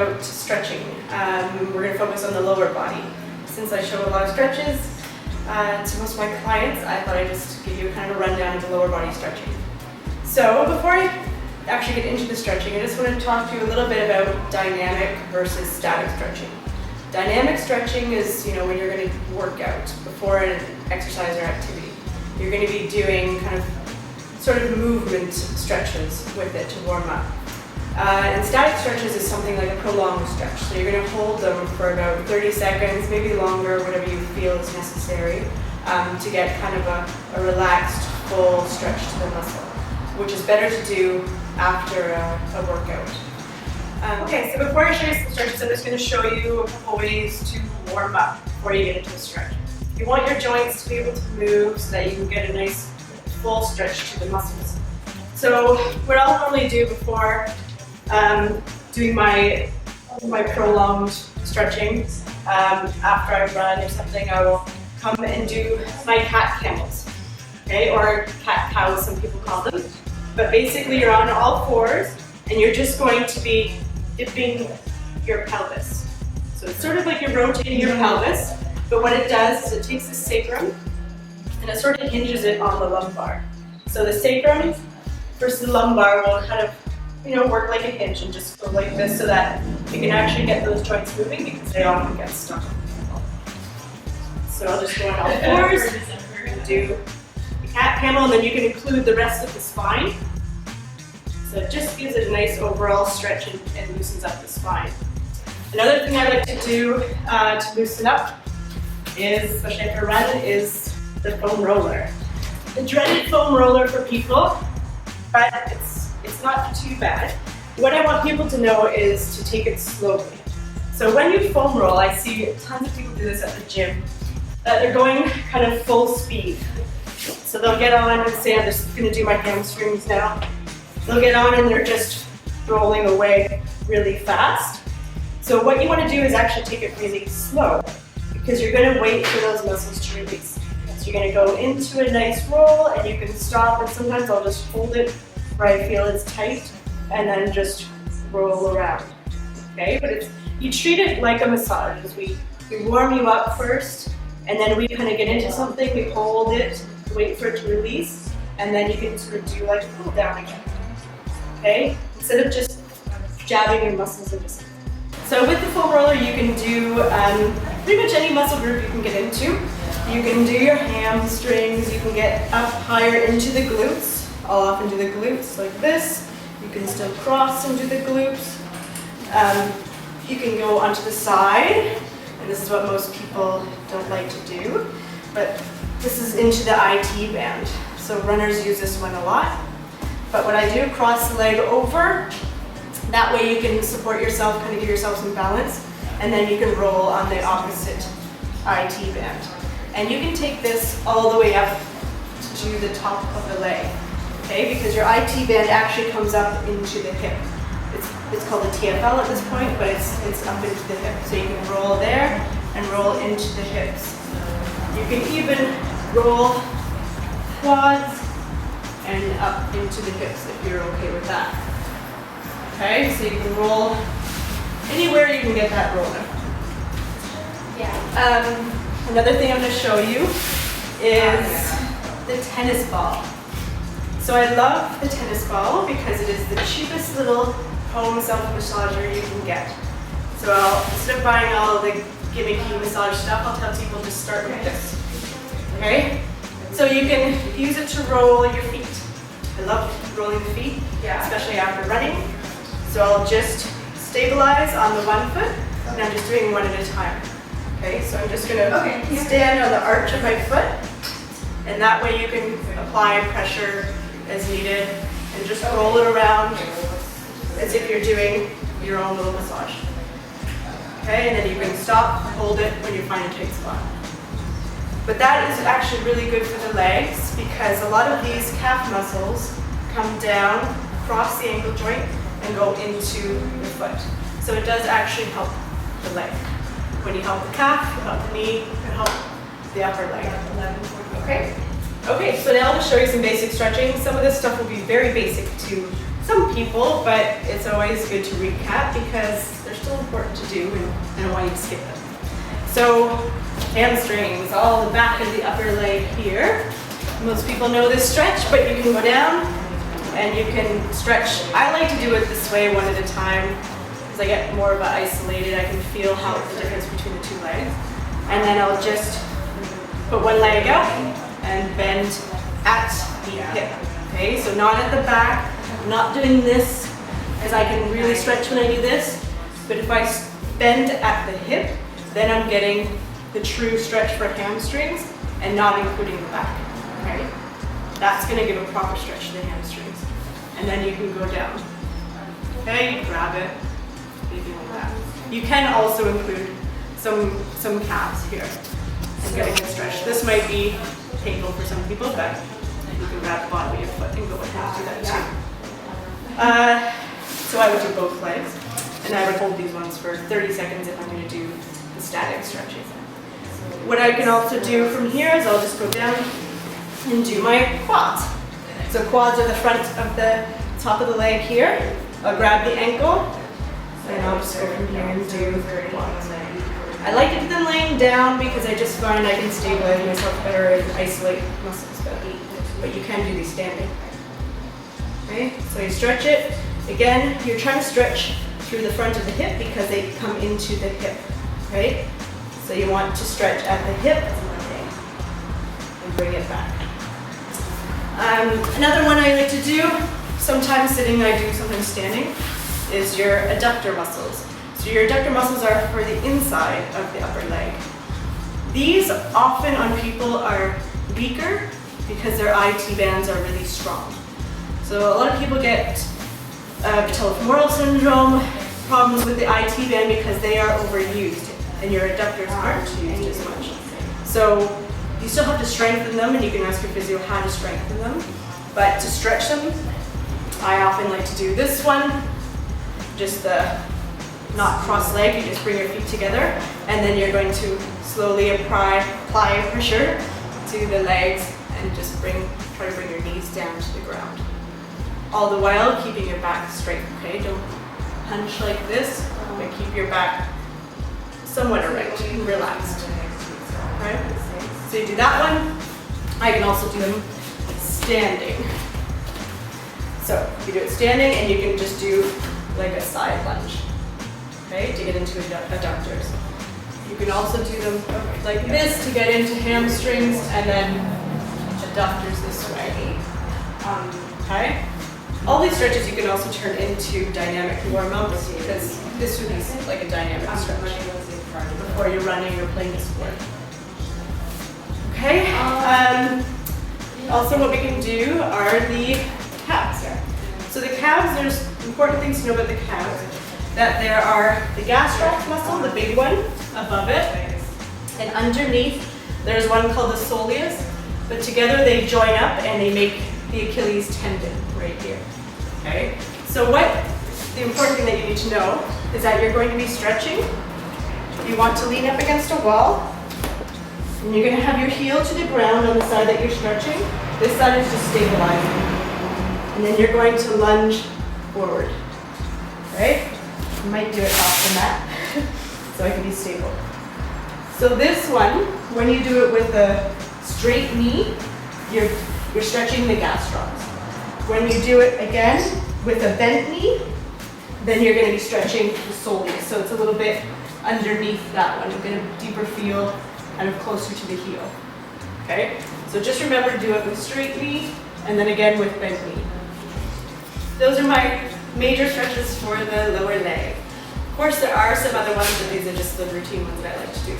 about stretching. We're going to focus on the lower body. Since I show a lot of stretches to most of my clients, I thought I'd just give you kind of a rundown of the lower body stretching. So before I actually get into the stretching, I just want to talk to you a little bit about dynamic versus static stretching. Dynamic stretching is, when you're going to work out before an exercise or activity. You're going to be doing kind of sort of movement stretches with it to warm up. And static stretches is something like a prolonged stretch. So you're going to hold them for about 30 seconds, maybe longer, whatever you feel is necessary, to get kind of a relaxed, full stretch to the muscle, which is better to do after a workout. Okay, so before I show you some stretches, I'm just going to show you a couple ways to warm up before you get into a stretch. You want your joints to be able to move so that you can get a nice full stretch to the muscles. So what I'll normally do before doing my prolonged stretching, after I run or something, I will come and do my cat camels, okay, or cat cows, some people call them. But basically you're on all fours and you're just going to be dipping your pelvis. So it's sort of like you're rotating your pelvis, but what it does is it takes the sacrum and it sort of hinges it on the lumbar. So the sacrum versus the lumbar will kind of work like a hinge and just go like this so that you can actually get those joints moving because they often get stuck. So I'll just go on all fours and do the cat camel, and then you can include the rest of the spine. So it just gives it a nice overall stretch and loosens up the spine. Another thing I like to do to loosen up is, especially after a run, is the foam roller. The dreaded foam roller for people, but it's not too bad. What I want people to know is to take it slowly. So when you foam roll, I see tons of people do this at the gym, they're going kind of full speed. So they'll get on and say, I'm just going to do my hamstrings now. They'll get on and they're just rolling away really fast. So what you want to do is actually take it really slow, because you're going to wait for those muscles to release. So you're going to go into a nice roll and you can stop, and sometimes I'll just hold it where I feel it's tight and then just roll around. Okay, but you treat it like a massage. We warm you up first, and then we kind of get into something, we hold it, wait for it to release, and then you can sort of do like a cool down again. Okay, instead of just jabbing your muscles into something. So with the foam roller, you can do pretty much any muscle group you can get into. You can do your hamstrings, you can get up higher into the glutes. I'll often do the glutes like this. You can still cross and do the glutes. You can go onto the side, and this is what most people don't like to do, but this is into the IT band. So runners use this one a lot. But what I do, cross the leg over. That way you can support yourself, kind of give yourself some balance, and then you can roll on the opposite IT band. And you can take this all the way up to the top of the leg, okay? Because your IT band actually comes up into the hip. It's called a TFL at this point, but it's up into the hip. So you can roll there and roll into the hips. You can even roll quads and up into the hips if you're okay with that. Okay, so you can roll anywhere you can get that rolling. Yeah. Another thing I'm going to show you is the tennis ball. So I love the tennis ball because it is the cheapest little home self-massager you can get. So instead of buying all the gimmicky massage stuff, I'll tell people just start with this. Okay? So you can use it to roll your feet. I love rolling the feet, especially after running. So I'll just stabilize on the one foot, and I'm just doing one at a time. Okay, so I'm just going to stand on the arch of my foot, and that way you can apply pressure as needed and just roll it around as if you're doing your own little massage. Okay, and then you can stop, hold it when you find a tight spot. But that is actually really good for the legs because a lot of these calf muscles come down, cross the ankle joint, and go into the foot. So it does actually help the leg. When you help the calf, you help the knee, you help the upper leg. Okay? Okay, so now I'll just show you some basic stretching. Some of this stuff will be very basic to some people, but it's always good to recap because they're still important to do and I don't want you to skip them. So hamstrings, all the back of the upper leg here. Most people know this stretch, but you can go down and you can stretch. I like to do it this way one at a time because I get more of an isolated, I can feel how the difference between the two legs. And then I'll just put one leg out and bend at the hip. Okay, so not at the back, I'm not doing this as I can really stretch when I do this, but if I bend at the hip, then I'm getting the true stretch for hamstrings and not including the back. Okay, that's going to give a proper stretch to the hamstrings. And then you can go down. Okay, you grab it, anything like that. You can also include some calves here and getting a stretch. This might be painful for some people, but you can grab the bottom of your foot and go ahead and do that too. So I would do both legs, and I would hold these ones for 30 seconds if I'm going to do the static stretches. What I can also do from here is I'll just go down and do my quads. So quads are the front of the top of the leg here. I'll grab the ankle, and I'll just go from here and do quads. I like to do them laying down because I just find I can stabilize myself better and isolate muscles better. But you can do these standing. Okay, so you stretch it. Again, you're trying to stretch through the front of the hip because they come into the hip. Okay, so you want to stretch at the hip and bring it back. Another one I like to do, sometimes sitting I do, sometimes standing, is your adductor muscles. So your adductor muscles are for the inside of the upper leg. These often on people are weaker because their IT bands are really strong. So a lot of people get patellofemoral syndrome, problems with the IT band because they are overused and your adductors aren't used as much. So you still have to strengthen them, and you can ask your physio how to strengthen them. But to stretch them, I often like to do this one, just the not cross leg, you just bring your feet together, and then you're going to slowly apply pressure to the legs and just try to bring your knees down to the ground. All the while keeping your back straight, okay? Don't hunch like this, but keep your back somewhat erect and relaxed. Okay? So you do that one. I can also do them standing. So you do it standing, and you can just do like a side lunge, okay, to get into adductors. You can also do them like this to get into hamstrings, and then adductors this way. Okay. All these stretches you can also turn into dynamic warm-ups because this would be like a dynamic stretch before you're running or playing a sport. Okay. Also what we can do are the calves. So the calves, there's important things to know about the calves. That there are the gastroc muscle, the big one, above it. And underneath, there's one called the soleus. But together they join up and they make the Achilles tendon right here. Okay? So the important thing that you need to know is that you're going to be stretching. You want to lean up against a wall. And you're going to have your heel to the ground on the side that you're stretching. This side is just stabilizing. And then you're going to lunge forward. Okay? You might do it off the mat so I can be stable. So this one, when you do it with a straight knee, you're stretching the gastrocs. When you do it again with a bent knee, then you're going to be stretching the soleus. So it's a little bit underneath that one. You're going to deeper feel, kind of closer to the heel. Okay? So just remember to do it with straight knee and then again with bent knee. Those are my major stretches for the lower leg. Of course, there are some other ones, but these are just the routine ones that I like to do.